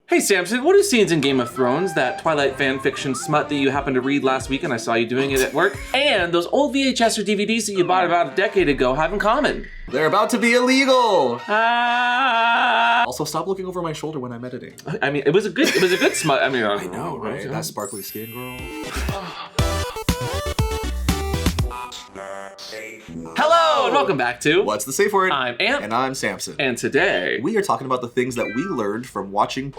Hey Samson, what are scenes in Game of Thrones, that Twilight fan fiction smut that you happened to read last week and I saw you doing it at work, and those old VHS or DVDs that you bought about a decade ago have in common? They're about to be illegal! Also, stop looking over my shoulder when I'm editing. I mean, it was a good smut. I mean, I know, right? That sparkly skin, girl. Hello, and welcome back to What's the Safe Word? I'm Amp. And I'm Samson. And today, we are talking about the things that we learned from watching,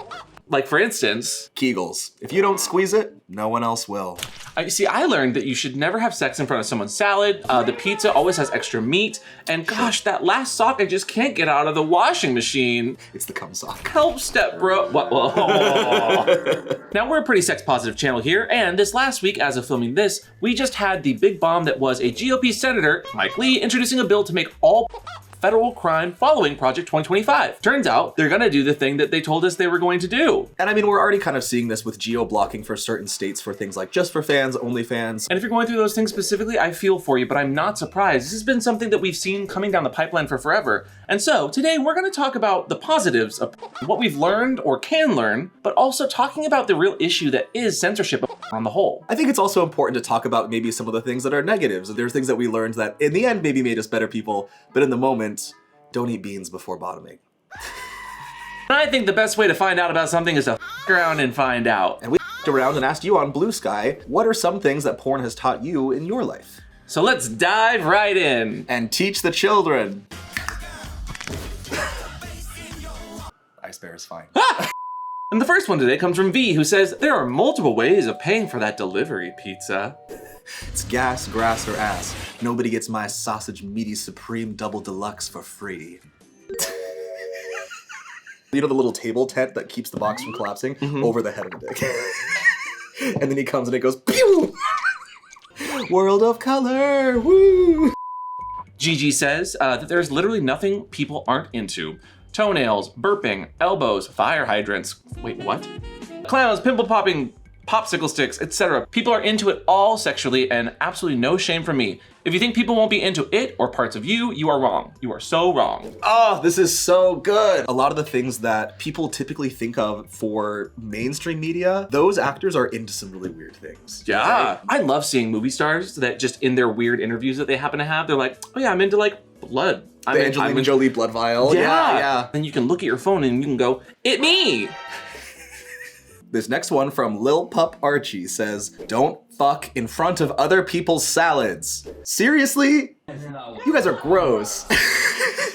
like for instance, Kegels. If you don't squeeze it, no one else will. I learned that you should never have sex in front of someone's salad. The pizza always has extra meat. And gosh, that last sock I just can't get out of the washing machine. It's the cum sock. Help, step bro. What? Now, we're a pretty sex positive channel here, and this last week, as of filming this, we just had the big bomb that was a GOP Senator, Mike Lee, introducing a bill to make all federal crime following Project 2025. Turns out they're gonna do the thing that they told us they were going to do. And I mean, we're already kind of seeing this with geo-blocking for certain states for things like just for fans, only fans. And if you're going through those things specifically, I feel for you, but I'm not surprised. This has been something that we've seen coming down the pipeline for forever. And so today we're gonna talk about the positives of what we've learned or can learn, but also talking about the real issue that is censorship on the whole. I think it's also important to talk about maybe some of the things that are negatives. There's things that we learned that in the end maybe made us better people, but in the moment, don't eat beans before bottoming. I think the best way to find out about something is to around and find out. And we around and asked you on Bluesky, what are some things that porn has taught you in your life? So let's dive right in. And teach the children. Ice Bear is fine. And the first one today comes from V, who says, there are multiple ways of paying for that delivery pizza. It's gas, grass, or ass. Nobody gets my sausage meaty supreme double deluxe for free. You know the little table tent that keeps the box from collapsing? Over the head of the dick. And then he comes and it goes, pew! World of color, woo! Gigi says that there's literally nothing people aren't into. Toenails, burping, elbows, fire hydrants. Wait, what? Clowns, pimple popping, popsicle sticks, etc. People are into it all sexually, and absolutely no shame from me. If you think people won't be into it or parts of you, you are wrong. You are so wrong. Oh, this is so good. A lot of the things that people typically think of for mainstream media, those actors are into some really weird things. Yeah. Right? I love seeing movie stars that just in their weird interviews that they happen to have, they're like, oh yeah, I'm into like blood. The Angelina Jolie blood vial. Yeah. Then you can look at your phone and you can go, it me. This next one from Lil Pup Archie says, don't fuck in front of other people's salads. Seriously? You guys are gross.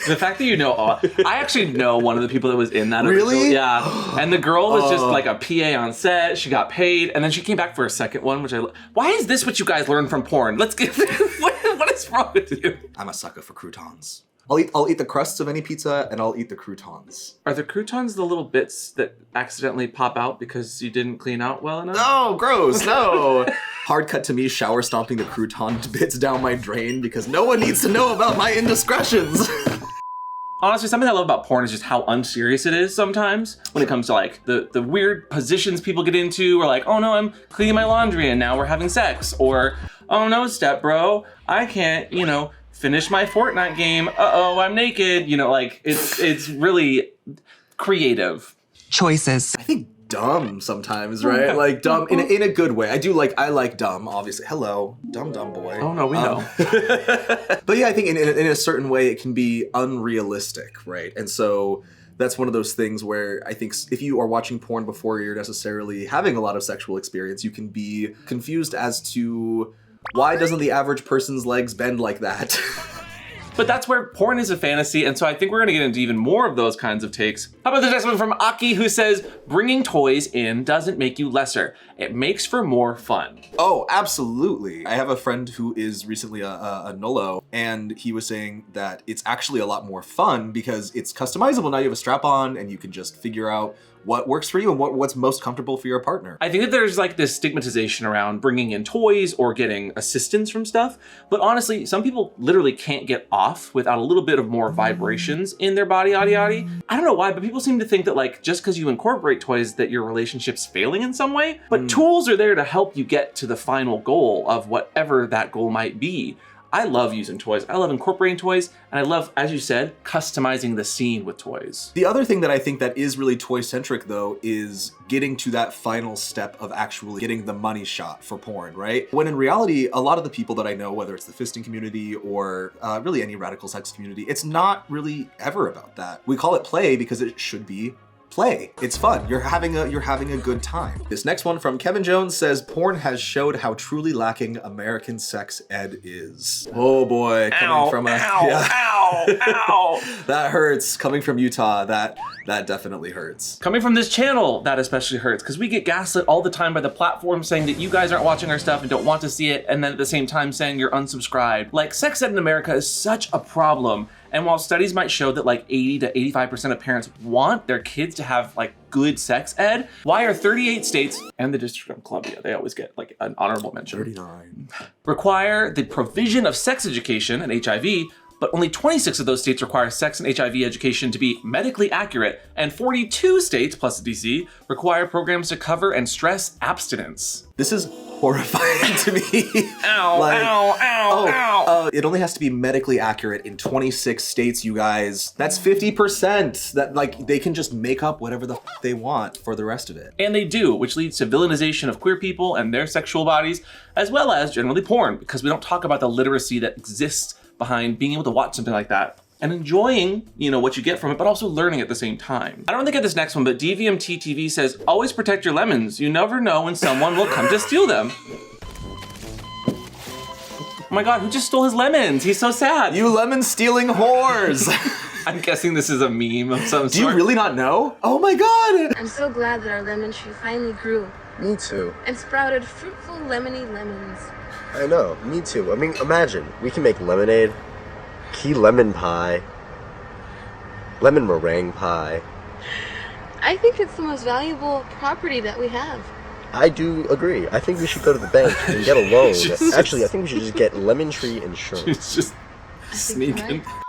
The fact that you know, I actually know one of the people that was in that. Really? Original, yeah. And the girl was just like a PA on set. She got paid, and then she came back for a second one, which why is this what you guys learn from porn? Let's get, what is wrong with you? I'm a sucker for croutons. I'll eat the crusts of any pizza, and I'll eat the croutons. Are the croutons the little bits that accidentally pop out because you didn't clean out well enough? No, gross, no. Hard cut to me shower stomping the crouton bits down my drain because no one needs to know about my indiscretions. Honestly, something I love about porn is just how unserious it is sometimes when it comes to like the weird positions people get into, or like, oh no, I'm cleaning my laundry and now we're having sex, or oh no, step bro, I can't, finish my Fortnite game. Uh-oh, I'm naked. Like it's really creative. Choices. I think dumb sometimes, right? Like dumb in a good way. I like dumb, obviously. Hello, dumb boy. Oh no, we know. But yeah, I think in a certain way it can be unrealistic, right? And so that's one of those things where I think if you are watching porn before you're necessarily having a lot of sexual experience, you can be confused as to why doesn't the average person's legs bend like that? But that's where porn is a fantasy, and so I think we're gonna get into even more of those kinds of takes. How about this next one from Aki, who says, bringing toys in doesn't make you lesser. It makes for more fun. Oh, absolutely. I have a friend who is recently a Nolo, and he was saying that it's actually a lot more fun because it's customizable. Now you have a strap on, and you can just figure out what works for you and what's most comfortable for your partner. I think that there's like this stigmatization around bringing in toys or getting assistance from stuff, but honestly, some people literally can't get off without a little bit of more vibrations in their body, I don't know why, but people seem to think that like just because you incorporate toys that your relationship's failing in some way, but tools are there to help you get to the final goal of whatever that goal might be. I love using toys. I love incorporating toys, and I love, as you said, customizing the scene with toys. The other thing that I think that is really toy-centric though is getting to that final step of actually getting the money shot for porn, right? When in reality, a lot of the people that I know, whether it's the fisting community or really any radical sex community, it's not really ever about that. We call it play because it should be play. It's fun. You're having a good time. This next one from Kevin Jones says, porn has showed how truly lacking American sex ed is. Oh boy, coming from ow, that hurts. Coming from Utah, that definitely hurts. Coming from this channel, that especially hurts, because we get gaslit all the time by the platform saying that you guys aren't watching our stuff and don't want to see it, and then at the same time saying you're unsubscribed. Like, sex ed in America is such a problem. And while studies might show that like 80 to 85% of parents want their kids to have like good sex ed, why are 38 states and the District of Columbia, they always get like an honorable mention, 39, require the provision of sex education and HIV, but only 26 of those states require sex and HIV education to be medically accurate, and 42 states, plus the DC, require programs to cover and stress abstinence. This is horrifying to me. Ow, like, ow, ow, ow. It only has to be medically accurate in 26 states, you guys. That's 50%. That, like, they can just make up whatever the f they want for the rest of it. And they do, which leads to villainization of queer people and their sexual bodies, as well as generally porn, because we don't talk about the literacy that exists behind being able to watch something like that and enjoying, you know, what you get from it, but also learning at the same time. I don't think I get this next one, but DVMT TV says, always protect your lemons. You never know when someone will come to steal them. Oh my God, who just stole his lemons? He's so sad. You lemon stealing whores. I'm guessing this is a meme of some sort. Do you really not know? Oh my God. I'm so glad that our lemon tree finally grew. Me too. And sprouted fruitful lemony lemons. I know, me too. I mean, imagine, we can make lemonade, key lemon pie, lemon meringue pie. I think it's the most valuable property that we have. I do agree. I think we should go to the bank and get a loan. Actually, I think we should just get lemon tree insurance. It's just sneaking. Right.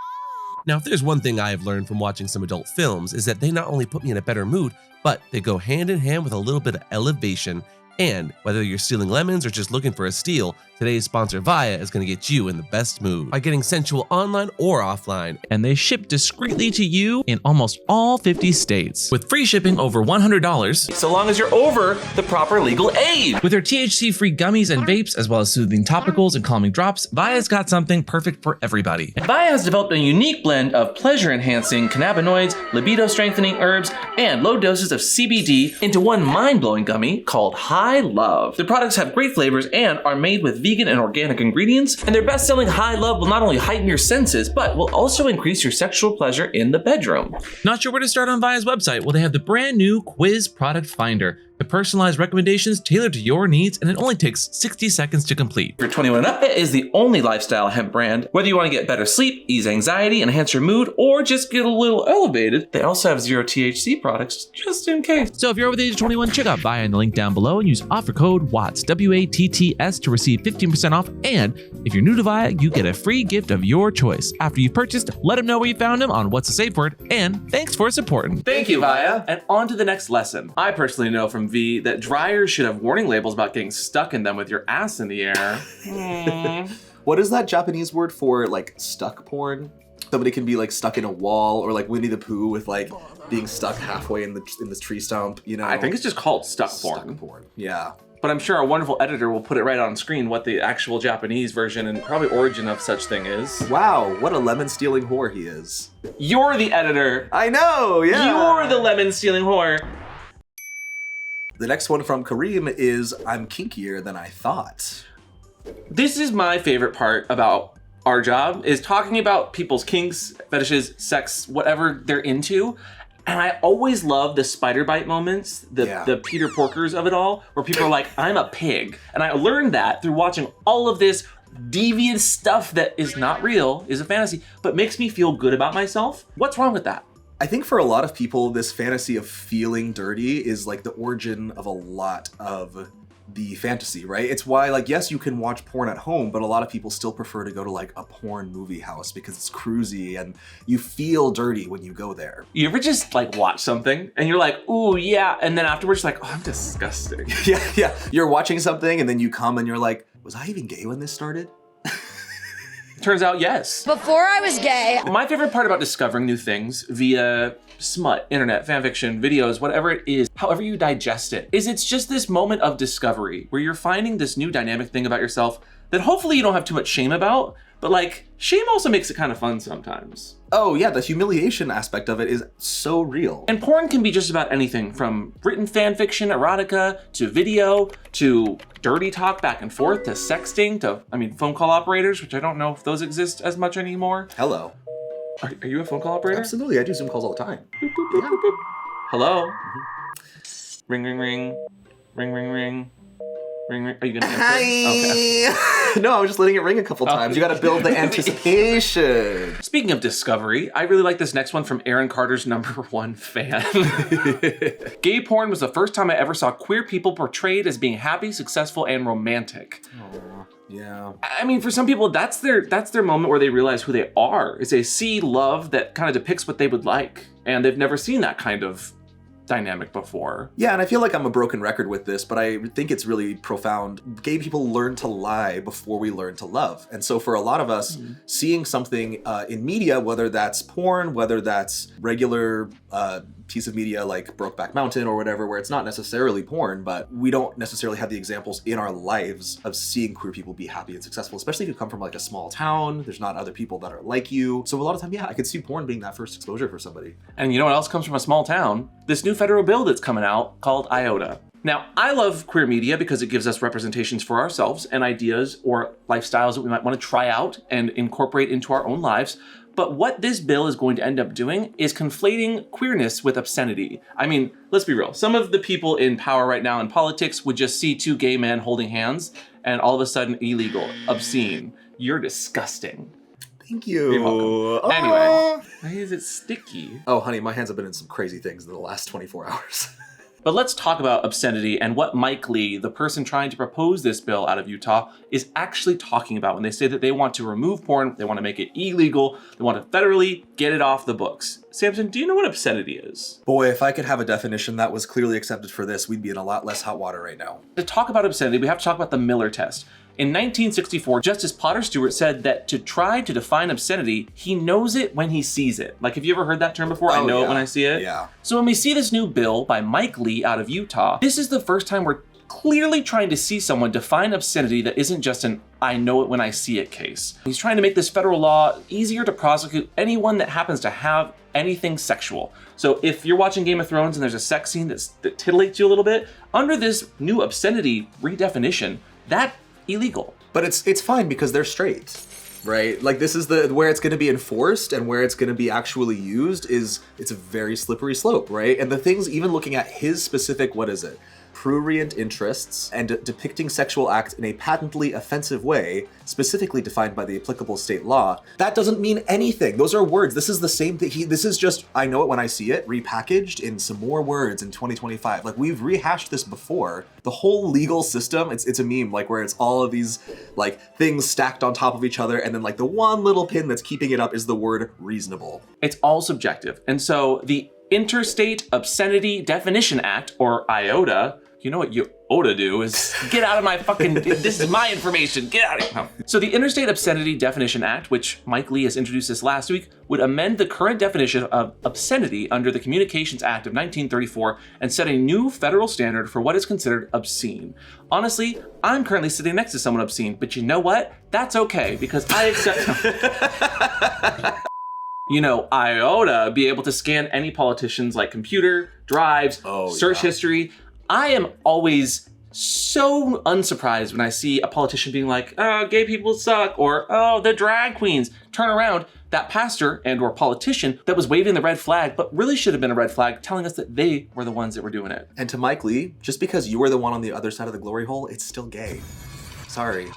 Now, if there's one thing I have learned from watching some adult films is that they not only put me in a better mood, but they go hand in hand with a little bit of elevation. And whether you're stealing lemons or just looking for a steal, today's sponsor Via is going to get you in the best mood by getting sensual online or offline, and they ship discreetly to you in almost all 50 states with free shipping over $100. So long as you're over the proper legal age. With their THC-free gummies and vapes, as well as soothing topicals and calming drops, Via's got something perfect for everybody. Via has developed a unique blend of pleasure-enhancing cannabinoids, libido-strengthening herbs, and low doses of CBD into one mind-blowing gummy called High Love. The products have great flavors and are made with vegan and organic ingredients, and their best-selling High Love will not only heighten your senses, but will also increase your sexual pleasure in the bedroom. Not sure where to start on Via's website? Well, they have the brand new Quiz Product Finder. The personalized recommendations tailored to your needs, and it only takes 60 seconds to complete. If you're 21 and up, it is the only lifestyle hemp brand. Whether you want to get better sleep, ease anxiety, enhance your mood, or just get a little elevated, they also have zero THC products just in case. So if you're over the age of 21, check out Via in the link down below and use offer code WATTS, WATTS, to receive 15% off. And if you're new to Via, you get a free gift of your choice. After you've purchased, let them know where you found them on What's a Safe Word, and thanks for supporting. Thank you, Via. And on to the next lesson. I personally know from V that dryers should have warning labels about getting stuck in them with your ass in the air. What is that Japanese word for like stuck porn? Somebody can be like stuck in a wall, or like Winnie the Pooh with like being stuck halfway in the tree stump, you know? I think it's just called stuck porn. Stuck porn. Yeah. But I'm sure our wonderful editor will put it right on screen what the actual Japanese version and probably origin of such thing is. Wow, what a lemon stealing whore he is. You're the editor. I know, yeah. You're the lemon stealing whore. The next one from Kareem is, I'm kinkier than I thought. This is my favorite part about our job, is talking about people's kinks, fetishes, sex, whatever they're into. And I always love the spider bite moments, the Peter Porkers of it all, where people are like, I'm a pig. And I learned that through watching all of this deviant stuff that is not real, is a fantasy, but makes me feel good about myself. What's wrong with that? I think for a lot of people, this fantasy of feeling dirty is like the origin of a lot of the fantasy, right? It's why, like, yes, you can watch porn at home, but a lot of people still prefer to go to like a porn movie house because it's cruisy and you feel dirty when you go there. You ever just like watch something and you're like, ooh, yeah, and then afterwards you're like, oh, I'm disgusting. Yeah. You're watching something and then you come and you're like, was I even gay when this started? Turns out, yes. Before I was gay. My favorite part about discovering new things via smut, internet, fanfiction, videos, whatever it is, however you digest it, is it's just this moment of discovery where you're finding this new dynamic thing about yourself that hopefully you don't have too much shame about, but like, shame also makes it kind of fun sometimes. Oh yeah, the humiliation aspect of it is so real. And porn can be just about anything from written fanfiction, erotica, to video, to dirty talk back and forth, to sexting, to, phone call operators, which I don't know if those exist as much anymore. Hello. Are you a phone call operator? Absolutely, I do Zoom calls all the time. Boop, boop, boop, boop, boop. Hello? Ring, ring, ring. Ring, ring, ring. Ring, ring. Are you gonna answer? Hi. Okay. No, I was just letting it ring a couple times. You gotta build the anticipation. Speaking of discovery, I really like this next one from Aaron Carter's #1 fan. Gay porn was the first time I ever saw queer people portrayed as being happy, successful, and romantic. Aww, yeah. For some people, that's their moment where they realize who they are. Is they see love that kind of depicts what they would like, and they've never seen that kind of dynamic before. Yeah, and I feel like I'm a broken record with this, but I think it's really profound. Gay people learn to lie before we learn to love. And so for a lot of us, seeing something in media, whether that's porn, whether that's regular piece of media like Brokeback Mountain or whatever, where it's not necessarily porn, but we don't necessarily have the examples in our lives of seeing queer people be happy and successful, especially if you come from like a small town, there's not other people that are like you. So a lot of time, yeah, I could see porn being that first exposure for somebody. And you know what else comes from a small town? This new federal bill that's coming out called IODA. Now, I love queer media because it gives us representations for ourselves and ideas or lifestyles that we might want to try out and incorporate into our own lives. But what this bill is going to end up doing is conflating queerness with obscenity. Let's be real. Some of the people in power right now in politics would just see two gay men holding hands and all of a sudden illegal, obscene. You're disgusting. Thank you. You're welcome. Anyway, why is it sticky? Oh, honey, my hands have been in some crazy things in the last 24 hours. But let's talk about obscenity and what Mike Lee, the person trying to propose this bill out of Utah, is actually talking about when they say that they want to remove porn, they want to make it illegal, they want to federally get it off the books. Samson, do you know what obscenity is? Boy, if I could have a definition that was clearly accepted for this, we'd be in a lot less hot water right now. To talk about obscenity, we have to talk about the Miller test. In 1964, Justice Potter Stewart said that to try to define obscenity, he knows it when he sees it. Like, have you ever heard that term before? I know it when I see it. Yeah. So when we see this new bill by Mike Lee out of Utah, this is the first time we're clearly trying to see someone define obscenity that isn't just an I know it when I see it case. He's trying to make this federal law easier to prosecute anyone that happens to have anything sexual. So if you're watching Game of Thrones and there's a sex scene that titillates you a little bit, under this new obscenity redefinition, that's illegal. But it's fine because they're straight, right? Like, this is where it's going to be enforced and where it's going to be actually used it's a very slippery slope, right? And the things, even looking at his specific, prurient interests and depicting sexual acts in a patently offensive way, specifically defined by the applicable state law, that doesn't mean anything. Those are words. This is the same thing. This is just, I know it when I see it, repackaged in some more words in 2025. Like, we've rehashed this before. The whole legal system, it's a meme, like, where it's all of these, like, things stacked on top of each other, and then, like, the one little pin that's keeping it up is the word reasonable. It's all subjective. And so the Interstate Obscenity Definition Act, or IODA, you know what you oughta do is get out of my fucking, this is my information, get out of here. No. So the Interstate Obscenity Definition Act, which Mike Lee has introduced this last week, would amend the current definition of obscenity under the Communications Act of 1934 and set a new federal standard for what is considered obscene. Honestly, I'm currently sitting next to someone obscene, but you know what? That's okay, because I accept IOTA be able to scan any politician's like computer, drives, search history. I am always so unsurprised when I see a politician being like, oh, gay people suck, or oh, the drag queens. Turn around, that pastor and or politician that was waving the red flag, but really should have been a red flag, telling us that they were the ones that were doing it. And to Mike Lee, just because you were the one on the other side of the glory hole, it's still gay. Sorry.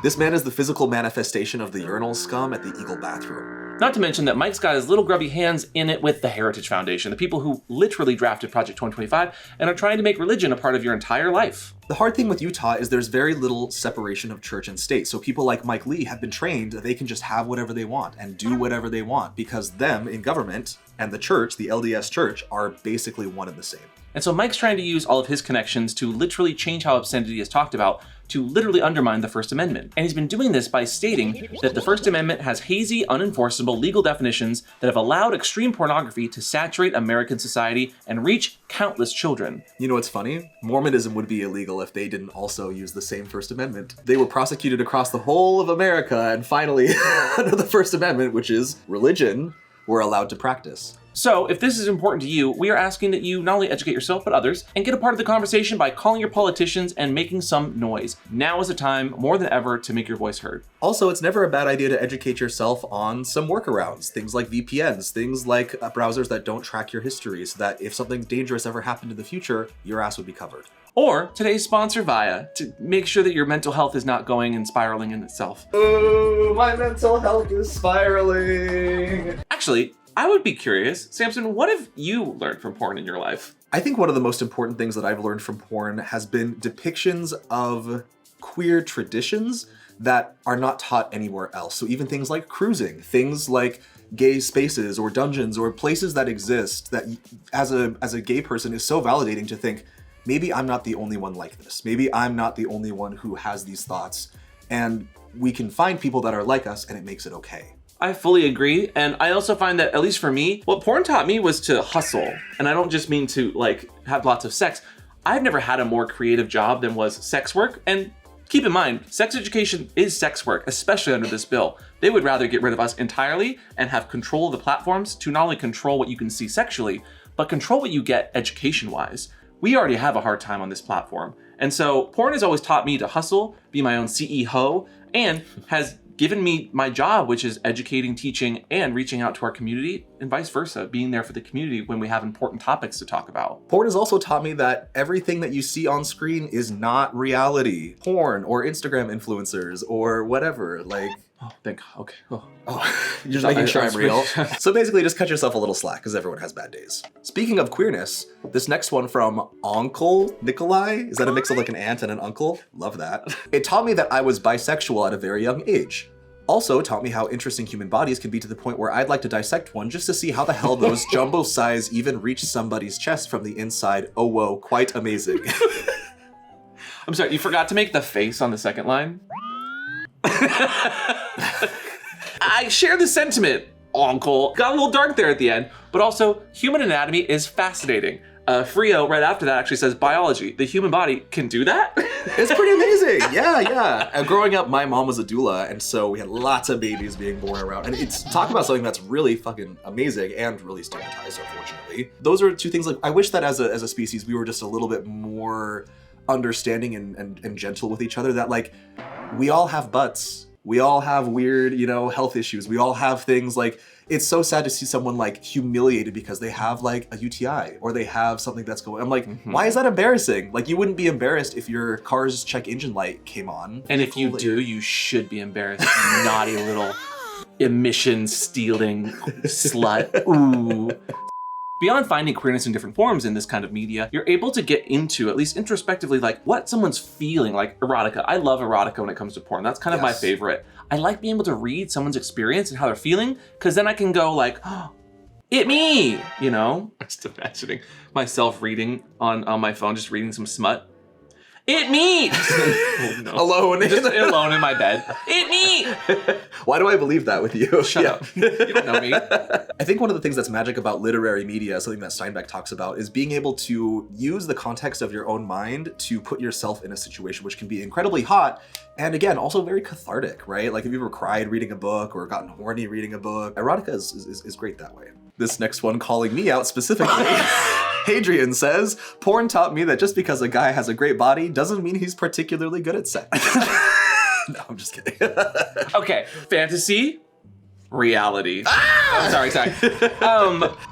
This man is the physical manifestation of the urinal scum at the Eagle bathroom. Not to mention that Mike's got his little grubby hands in it with the Heritage Foundation, the people who literally drafted Project 2025 and are trying to make religion a part of your entire life. The hard thing with Utah is there's very little separation of church and state. So people like Mike Lee have been trained that they can just have whatever they want and do whatever they want because them in government and the church, the LDS church, are basically one and the same. And so Mike's trying to use all of his connections to literally change how obscenity is talked about, to literally undermine the First Amendment. And he's been doing this by stating that the First Amendment has hazy, unenforceable legal definitions that have allowed extreme pornography to saturate American society and reach countless children. You know what's funny? Mormonism would be illegal if they didn't also use the same First Amendment. They were prosecuted across the whole of America, and finally, under the First Amendment, which is religion, we're allowed to practice. So, if this is important to you, we are asking that you not only educate yourself, but others, and get a part of the conversation by calling your politicians and making some noise. Now is the time, more than ever, to make your voice heard. Also, it's never a bad idea to educate yourself on some workarounds, things like VPNs, things like browsers that don't track your history, so that if something dangerous ever happened in the future, your ass would be covered. Or today's sponsor, Via, to make sure that your mental health is not going and spiraling in itself. Oh, my mental health is spiraling. Actually, I would be curious, Samson, what have you learned from porn in your life? I think one of the most important things that I've learned from porn has been depictions of queer traditions that are not taught anywhere else. So even things like cruising, things like gay spaces or dungeons or places that exist that as a gay person is so validating to think, maybe I'm not the only one like this. Maybe I'm not the only one who has these thoughts. And we can find people that are like us and it makes it okay. I fully agree, and I also find that, at least for me, what porn taught me was to hustle. And I don't just mean to, like, have lots of sex. I've never had a more creative job than was sex work, and keep in mind, sex education is sex work, especially under this bill. They would rather get rid of us entirely and have control of the platforms to not only control what you can see sexually, but control what you get education-wise. We already have a hard time on this platform. And so porn has always taught me to hustle, be my own CEO, and has given me my job, which is educating, teaching, and reaching out to our community, and vice versa, being there for the community when we have important topics to talk about. Porn has also taught me that everything that you see on screen is not reality. Porn or Instagram influencers or whatever, like... Oh, thank God. Okay. You're just making sure I'm real. So basically, just cut yourself a little slack, because everyone has bad days. Speaking of queerness, this next one from Uncle Nikolai, is that a mix of like an aunt and an uncle? Love that. It taught me that I was bisexual at a very young age. Also taught me how interesting human bodies can be to the point where I'd like to dissect one just to see how the hell those jumbo size even reach somebody's chest from the inside. Oh, whoa, quite amazing. I'm sorry, you forgot to make the face on the second line? I share the sentiment, Uncle. Got a little dark there at the end, but also human anatomy is fascinating. Frio right after that actually says biology. The human body can do that? It's pretty amazing. Yeah. Growing up, my mom was a doula, and so we had lots of babies being born around. And it's talk about something that's really fucking amazing and really stigmatized, unfortunately. Those are two things like I wish that as a species we were just a little bit more understanding and gentle with each other, that like we all have butts. We all have weird, health issues. We all have things like, it's so sad to see someone like humiliated because they have like a UTI or they have something that's going, I'm like, why is that embarrassing? Like you wouldn't be embarrassed if your car's check engine light came on. And if you do, you should be embarrassed, you naughty little emission stealing slut. Ooh. Beyond finding queerness in different forms in this kind of media, you're able to get into, at least introspectively, like what someone's feeling, like erotica. I love erotica when it comes to porn. That's kind of my favorite. I like being able to read someone's experience and how they're feeling, because then I can go like, oh, it me, I'm just imagining myself reading on my phone, just reading some smut. It me! Oh, no. Alone. Just alone in my bed. It me! Why do I believe that with you? Shut up. You don't know me. I think one of the things that's magic about literary media, something that Steinbeck talks about, is being able to use the context of your own mind to put yourself in a situation, which can be incredibly hot and, again, also very cathartic, right? Like, if you ever cried reading a book or gotten horny reading a book, erotica is great that way. This next one calling me out specifically. Hadrian says, porn taught me that just because a guy has a great body doesn't mean he's particularly good at sex. No, I'm just kidding. Okay, fantasy, reality. Sorry.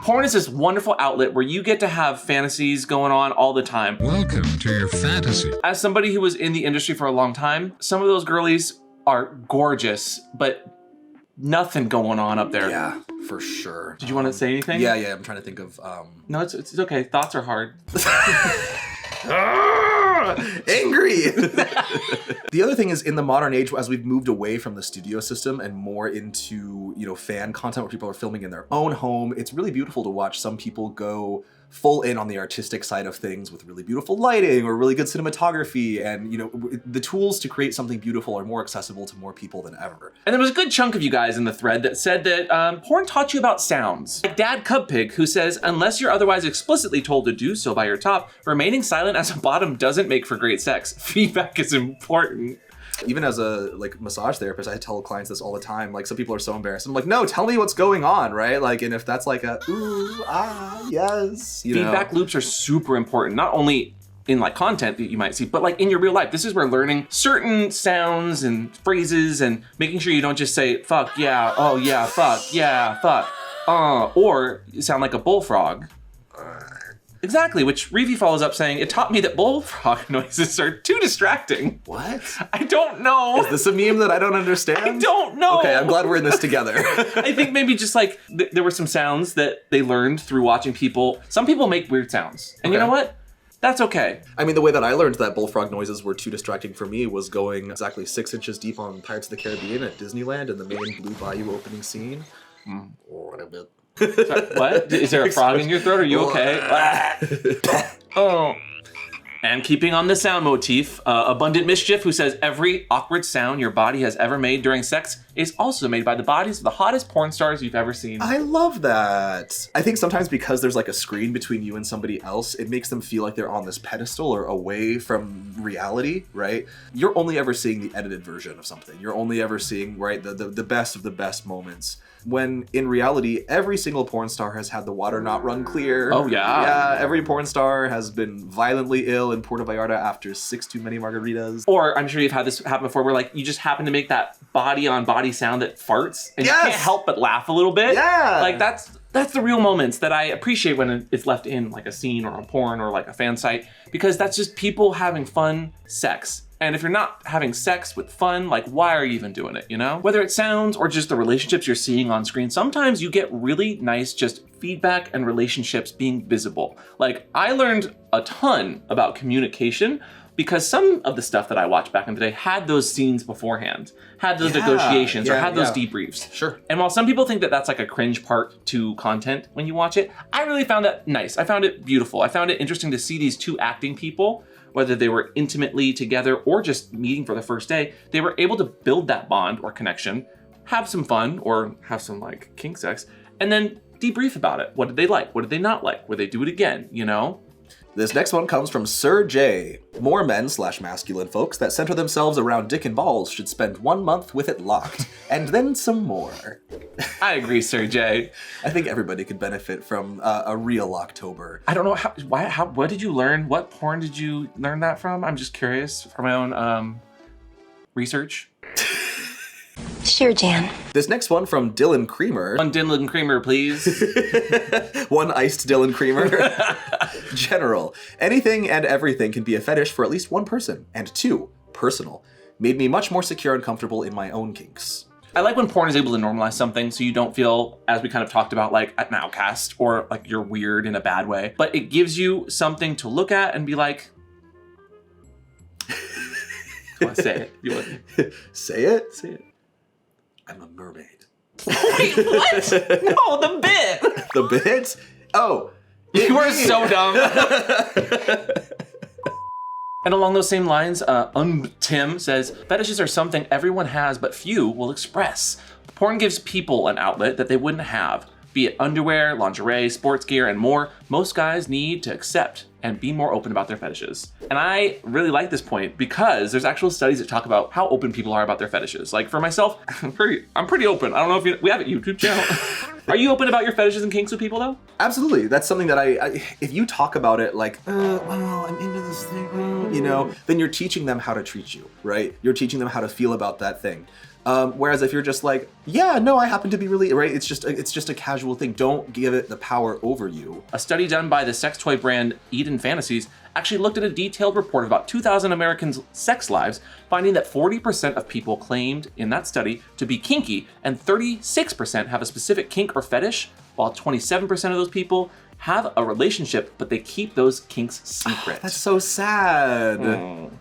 Porn is this wonderful outlet where you get to have fantasies going on all the time. Welcome to your fantasy. As somebody who was in the industry for a long time, some of those girlies are gorgeous, but nothing going on up there. Yeah, for sure. Did you want to say anything? Yeah, I'm trying to think of... No, it's okay. Thoughts are hard. Angry! The other thing is, in the modern age, as we've moved away from the studio system and more into, fan content where people are filming in their own home, it's really beautiful to watch some people go full in on the artistic side of things with really beautiful lighting or really good cinematography, and the tools to create something beautiful are more accessible to more people than ever. And there was a good chunk of you guys in the thread that said that porn taught you about sounds. Like Dad Cubpig, who says, unless you're otherwise explicitly told to do so by your top, remaining silent as a bottom doesn't make for great sex. Feedback is important. Even as a massage therapist, I tell clients this all the time. Like, some people are so embarrassed. I'm like, no, tell me what's going on, right? Like, and if that's like a ooh, ah, yes, Feedback loops are super important, not only in like content that you might see, but like in your real life. This is where learning certain sounds and phrases and making sure you don't just say fuck yeah, oh yeah, fuck yeah, fuck, or you sound like a bullfrog. Exactly, which Reevy follows up saying, it taught me that bullfrog noises are too distracting. What? I don't know. Is this a meme that I don't understand? I don't know. Okay, I'm glad we're in this together. I think maybe just like there were some sounds that they learned through watching people. Some people make weird sounds. And you know what? That's okay. I mean, the way that I learned that bullfrog noises were too distracting for me was going exactly 6 inches deep on Pirates of the Caribbean at Disneyland in the main Blue Bayou opening scene. What a bit. Sorry, what? Is there a frog in your throat? Are you okay? Oh. And keeping on the sound motif, Abundant Mischief, who says every awkward sound your body has ever made during sex is also made by the bodies of the hottest porn stars you've ever seen. I love that. I think sometimes because there's like a screen between you and somebody else, it makes them feel like they're on this pedestal or away from reality, right? You're only ever seeing the edited version of something. You're only ever seeing, right, the best of the best moments. When in reality, every single porn star has had the water not run clear. Oh, yeah. Yeah, every porn star has been violently ill in Puerto Vallarta after 6 too many margaritas. Or I'm sure you've had this happen before where like you just happen to make that body on body sound that farts and you can't help but laugh a little bit. Yeah. Like that's the real moments that I appreciate when it's left in like a scene or a porn or like a fan site, because that's just people having fun sex. And if you're not having sex with fun, like why are you even doing it, you know? Whether it sounds or just the relationships you're seeing on screen, sometimes you get really nice just feedback and relationships being visible. Like I learned a ton about communication because some of the stuff that I watched back in the day had those scenes beforehand, had those negotiations or had those debriefs. Sure. And while some people think that that's like a cringe part to content when you watch it, I really found that nice. I found it beautiful. I found it interesting to see these two acting people, whether they were intimately together or just meeting for the first day, they were able to build that bond or connection, have some fun or have some like kink sex, and then debrief about it. What did they like? What did they not like? Would they do it again, you know? This next one comes from Sir J. More men/masculine folks that center themselves around dick and balls should spend 1 month with it locked, and then some more. I agree, Sir J. I think everybody could benefit from a real October. I don't know what did you learn? What porn did you learn that from? I'm just curious from my own research. Sure, Jan. This next one from Dylan Creamer. One Dylan Creamer, please. One iced Dylan Creamer. General. Anything and everything can be a fetish for at least one person. And 2, personal. Made me much more secure and comfortable in my own kinks. I like when porn is able to normalize something so you don't feel, as we kind of talked about, like an outcast or like you're weird in a bad way. But it gives you something to look at and be like, come on, say it. You would. Say it? Say it. I'm a mermaid. Wait, what? No, the bit. The bit? Oh. You are so dumb. And along those same lines, Tim says, fetishes are something everyone has, but few will express. Porn gives people an outlet that they wouldn't have. Be it underwear, lingerie, sports gear, and more, most guys need to accept and be more open about their fetishes. And I really like this point because there's actual studies that talk about how open people are about their fetishes. Like for myself, I'm pretty open. I don't know if we have a YouTube channel. Are you open about your fetishes and kinks with people though? Absolutely. That's something that I if you talk about it like, well, I'm into this thing, you know, then you're teaching them how to treat you, right? You're teaching them how to feel about that thing. Whereas if you're just like, yeah, no, I happen to be really, right? It's just a casual thing. Don't give it the power over you. A study done by the sex toy brand Eden Fantasies actually looked at a detailed report of about 2,000 Americans' sex lives, finding that 40% of people claimed in that study to be kinky, and 36% have a specific kink or fetish, while 27% of those people have a relationship, but they keep those kinks secret. That's so sad.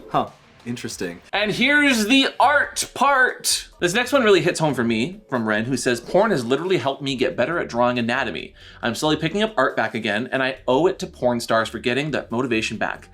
Huh. Interesting. And here's the art part. This next one really hits home for me, from Ren, who says, porn has literally helped me get better at drawing anatomy. I'm slowly picking up art back again, and I owe it to porn stars for getting that motivation back.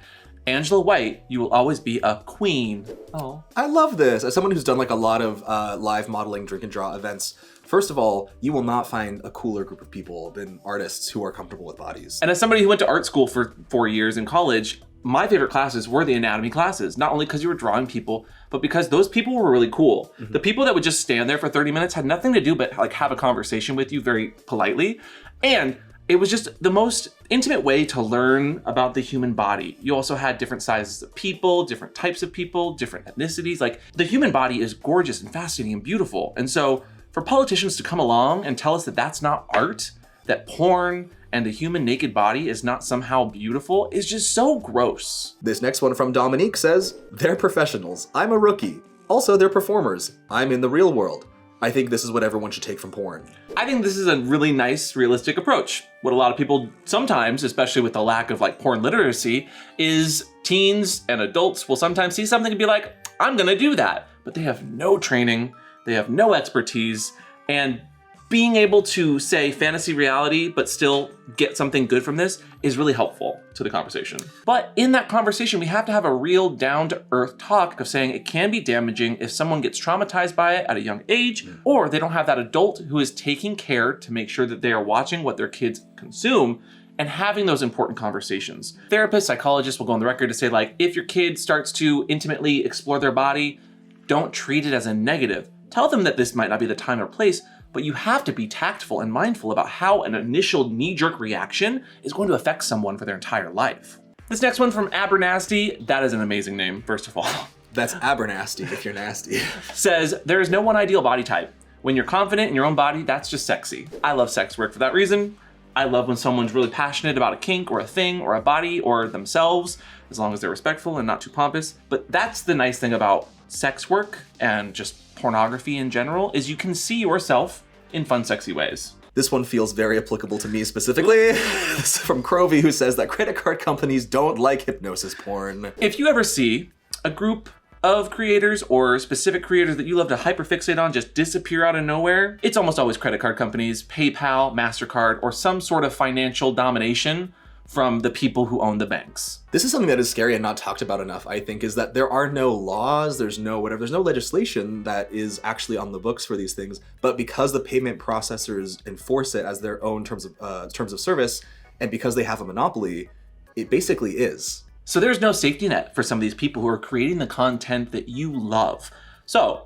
Angela White, you will always be a queen. Oh. I love this. As someone who's done like a lot of live modeling drink and draw events, first of all, you will not find a cooler group of people than artists who are comfortable with bodies. And as somebody who went to art school for 4 years in college, my favorite classes were the anatomy classes, not only because you were drawing people, but because those people were really cool. Mm-hmm. The people that would just stand there for 30 minutes had nothing to do but like have a conversation with you very politely. And it was just the most intimate way to learn about the human body. You also had different sizes of people, different types of people, different ethnicities. Like the human body is gorgeous and fascinating and beautiful. And so for politicians to come along and tell us that that's not art, that porn and the human naked body is not somehow beautiful is just so gross. This next one from Dominique says, they're professionals. I'm a rookie. Also, they're performers. I'm in the real world. I think this is what everyone should take from porn. I think this is a really nice, realistic approach. What a lot of people sometimes, especially with the lack of like porn literacy, is teens and adults will sometimes see something and be like, I'm gonna do that. But they have no training, they have no expertise, and being able to say fantasy reality, but still get something good from this is really helpful to the conversation. But in that conversation, we have to have a real down-to-earth talk of saying it can be damaging if someone gets traumatized by it at a young age, or they don't have that adult who is taking care to make sure that they are watching what their kids consume and having those important conversations. Therapists, psychologists will go on the record to say, like, if your kid starts to intimately explore their body, don't treat it as a negative. Tell them that this might not be the time or place, but you have to be tactful and mindful about how an initial knee-jerk reaction is going to affect someone for their entire life. This next one from Abernasty, that is an amazing name, first of all. That's Abernasty if you're nasty. Says, there is no one ideal body type. When you're confident in your own body, that's just sexy. I love sex work for that reason. I love when someone's really passionate about a kink or a thing or a body or themselves, as long as they're respectful and not too pompous. But that's the nice thing about sex work and just pornography in general, is you can see yourself in fun, sexy ways. This one feels very applicable to me specifically. This is from Crovey, who says that credit card companies don't like hypnosis porn. If you ever see a group of creators or specific creators that you love to hyperfixate on just disappear out of nowhere, it's almost always credit card companies, PayPal, MasterCard, or some sort of financial domination from the people who own the banks. This is something that is scary and not talked about enough, I think, is that there are no laws, there's no legislation that is actually on the books for these things, but because the payment processors enforce it as their own terms of service, and because they have a monopoly, it basically is. So there's no safety net for some of these people who are creating the content that you love. So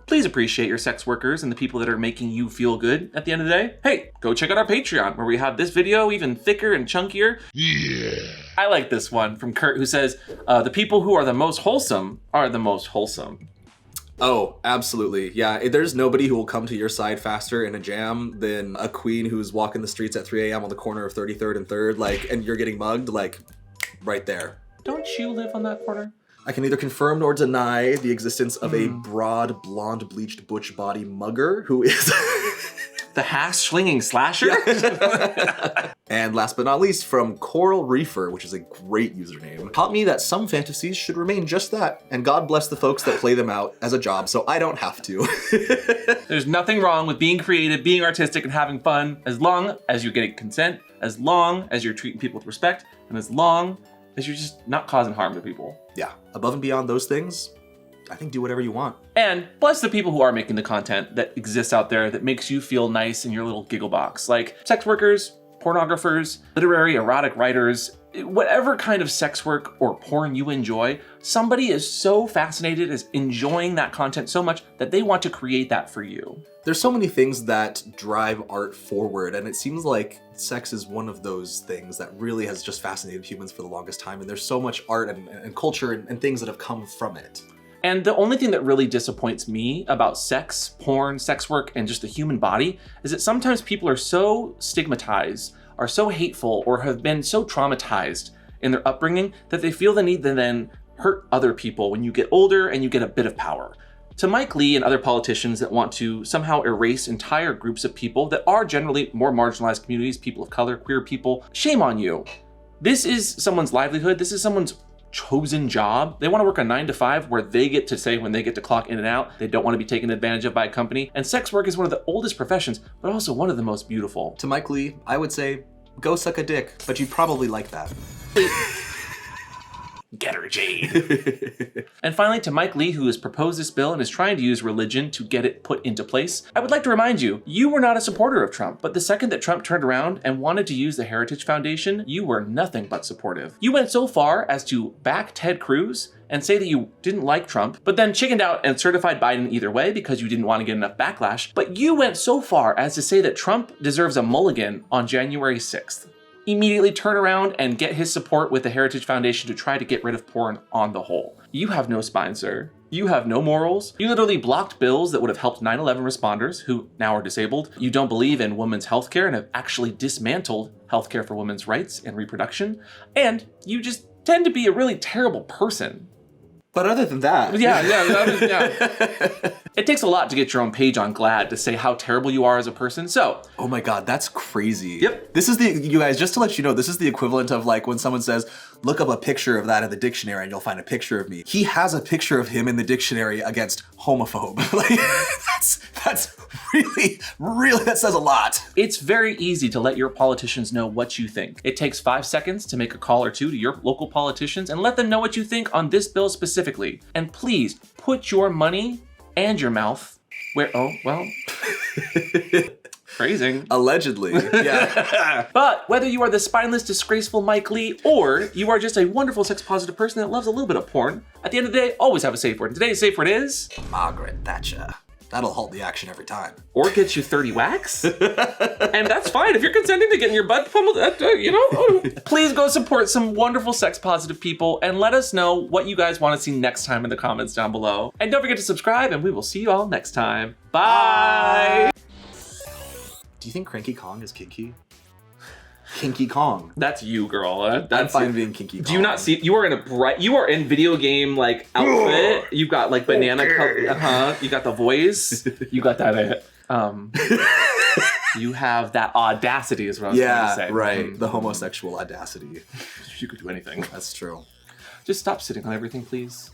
please appreciate your sex workers and the people that are making you feel good at the end of the day. Hey, go check out our Patreon where we have this video even thicker and chunkier. Yeah. I like this one from Kurt, who says, the people who are the most wholesome are the most wholesome. Oh, absolutely. Yeah, there's nobody who will come to your side faster in a jam than a queen who's walking the streets at 3 a.m. on the corner of 33rd and 3rd, like, and you're getting mugged, like, right there. Don't you live on that corner? I can neither confirm nor deny the existence of a broad, blonde, bleached butch body mugger who is the hash-slinging slasher? And last but not least, from Coral Reefer, which is a great username, taught me that some fantasies should remain just that, and God bless the folks that play them out as a job so I don't have to. There's nothing wrong with being creative, being artistic, and having fun, as long as you're getting consent, as long as you're treating people with respect, and as long as you're just not causing harm to people. Yeah, above and beyond those things, I think do whatever you want. And bless the people who are making the content that exists out there that makes you feel nice in your little giggle box. Like sex workers, pornographers, literary, erotic writers, whatever kind of sex work or porn you enjoy, somebody is so fascinated as enjoying that content so much that they want to create that for you. There's so many things that drive art forward, and it seems like sex is one of those things that really has just fascinated humans for the longest time, and there's so much art and culture and things that have come from it. And the only thing that really disappoints me about sex, porn, sex work, and just the human body is that sometimes people are so stigmatized, are so hateful, or have been so traumatized in their upbringing that they feel the need to then hurt other people when you get older and you get a bit of power. To Mike Lee and other politicians that want to somehow erase entire groups of people that are generally more marginalized communities, people of color, queer people, shame on you. This is someone's livelihood. This is someone's chosen job. They want to work a 9 to 5 where they get to say when they get to clock in and out. They don't want to be taken advantage of by a company. And sex work is one of the oldest professions, but also one of the most beautiful. To Mike Lee, I would say, go suck a dick, but you'd probably like that. Get her, Jade. And finally, to Mike Lee, who has proposed this bill and is trying to use religion to get it put into place, I would like to remind you, you were not a supporter of Trump, but the second that Trump turned around and wanted to use the Heritage Foundation, you were nothing but supportive. You went so far as to back Ted Cruz and say that you didn't like Trump, but then chickened out and certified Biden either way because you didn't want to get enough backlash. But you went so far as to say that Trump deserves a mulligan on January 6th. Immediately turn around and get his support with the Heritage Foundation to try to get rid of porn on the whole. You have no spine, sir. You have no morals. You literally blocked bills that would have helped 9/11 responders who now are disabled. You don't believe in women's healthcare and have actually dismantled healthcare for women's rights and reproduction. And you just tend to be a really terrible person. But other than that... Yeah. It takes a lot to get your own page on GLAAD to say how terrible you are as a person, so... Oh my god, that's crazy. Yep. This is you guys, just to let you know, this is the equivalent of like when someone says, look up a picture of that in the dictionary and you'll find a picture of me. He has a picture of him in the dictionary against homophobe. Like, that's really, that says a lot. It's very easy to let your politicians know what you think. It takes 5 seconds to make a call or two to your local politicians and let them know what you think on this bill specifically. And please, put your money and your mouth where, oh, well... Phrasing. Allegedly, yeah. But whether you are the spineless, disgraceful Mike Lee, or you are just a wonderful sex-positive person that loves a little bit of porn, at the end of the day, always have a safe word. And today's safe word is... Margaret Thatcher. That'll halt the action every time. Or get you 30 whacks. And that's fine. If you're consenting to getting your butt pummeled, please go support some wonderful sex-positive people and let us know what you guys want to see next time in the comments down below. And don't forget to subscribe, and we will see you all next time. Bye! Do you think Cranky Kong is kinky? Kinky Kong. That's you, girl. That's I'm fine being Kinky Kong. Do you not see? You are in video game like outfit. You've got like banana color. You got the voice. You got that. You have that audacity, is what I was trying to say. Yeah, right. The homosexual audacity. You could do anything. That's true. Just stop sitting on everything, please.